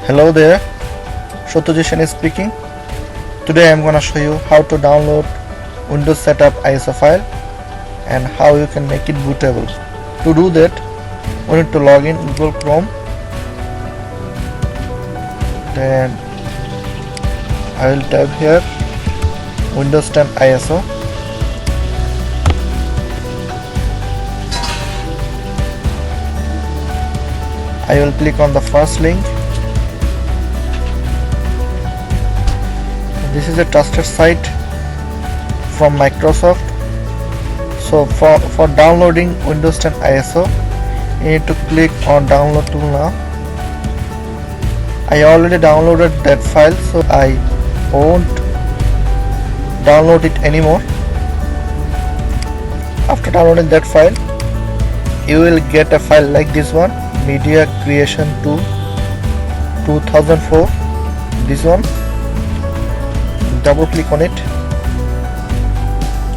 Hello there, Shotojishan is speaking. Today I am gonna show you how to download Windows Setup ISO file and how you can make it bootable. To do that, we need to log in Google Chrome. Then I will type here Windows 10 ISO. I will click on the first link. This is a trusted site from Microsoft. So for downloading Windows 10 ISO, you need to click on download tool now. I already downloaded that file, so I won't download it anymore. After downloading that file, you will get a file like this one, Media Creation 2 2004. This one. Double click on it.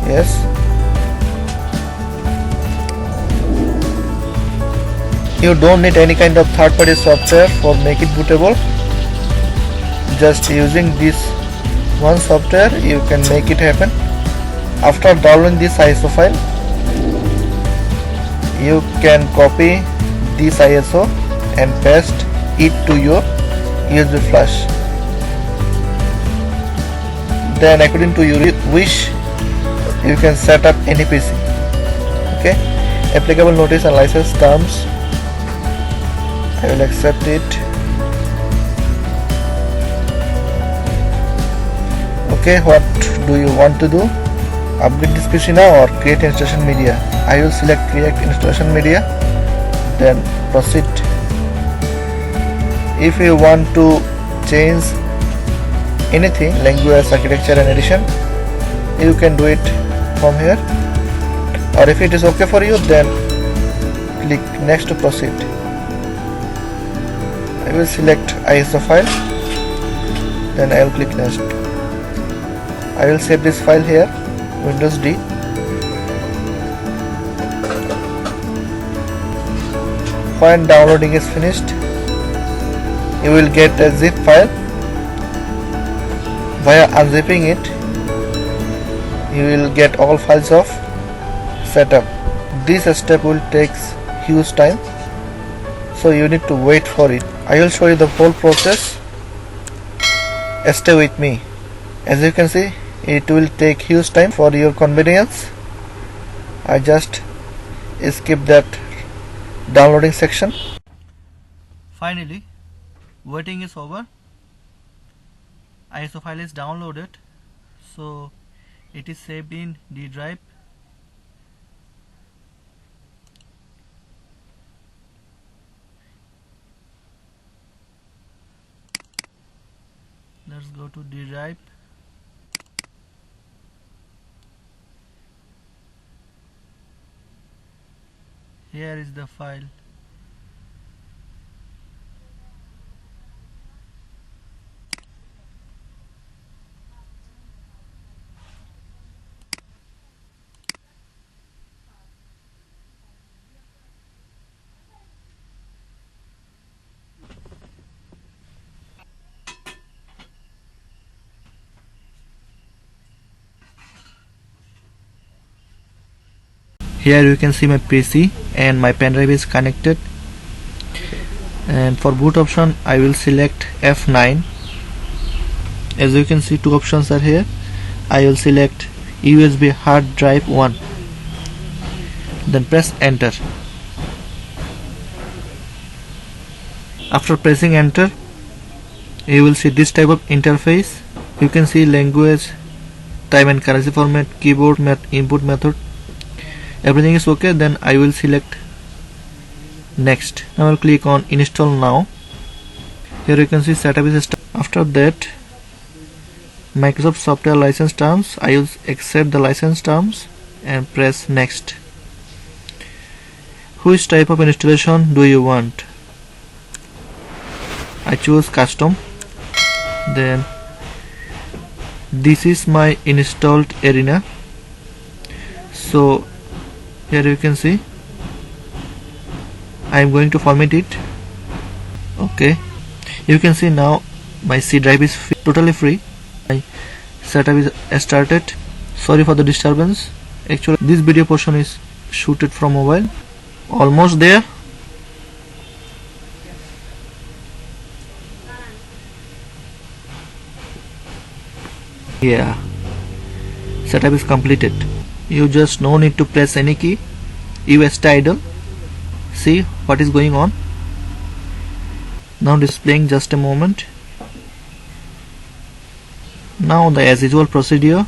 Yes. You don't need any kind of third-party software for make it bootable. Just using this one software you can make it happen. After downloading this ISO file, you can copy this ISO and paste it to your USB flash. Then according to your wish, you can set up any PC. Okay, applicable notice and license terms, I will accept it. Okay, what do you want to do? Upgrade this PC now or create installation media? I will select create installation media, then proceed. If you want to change anything, language, architecture and edition, you can do it from here, or if it is okay for you, then click next to proceed. I will select ISO file, then I will click next. I will save this file here, Windows D. When downloading is finished, you will get a zip file. Via unzipping it, you will get all files of setup. This step will take huge time, so you need to wait for it. I will show you the whole process. Stay with me. As you can see, it will take huge time. For your convenience, I just skip that downloading section. Finally, waiting is over. ISO file is downloaded, so it is saved in D drive. Let's go to D drive. Here is the file. Here you can see my PC and my pen drive is connected, and for boot option I will select F9. As you can see, two options are here. I will select USB hard drive 1, then press enter. After pressing enter, you will see this type of interface. You can see language, time and currency format, keyboard, input method. Everything is okay. Then I will select next. Now I will click on install now. Here you can see setup is started. After that, Microsoft software license terms, I will accept the license terms and press next. Which type of installation do you want? I choose custom. Then this is my installed arena. So here you can see I am going to format it. Okay, You can see now my C drive is totally free. My setup is started. Sorry for the disturbance. Actually this video portion is shooted from mobile. Almost there. Yeah, setup is completed. You just no need to press any key. You stay idle. See what is going on. Now displaying, just a moment. Now the as usual procedure.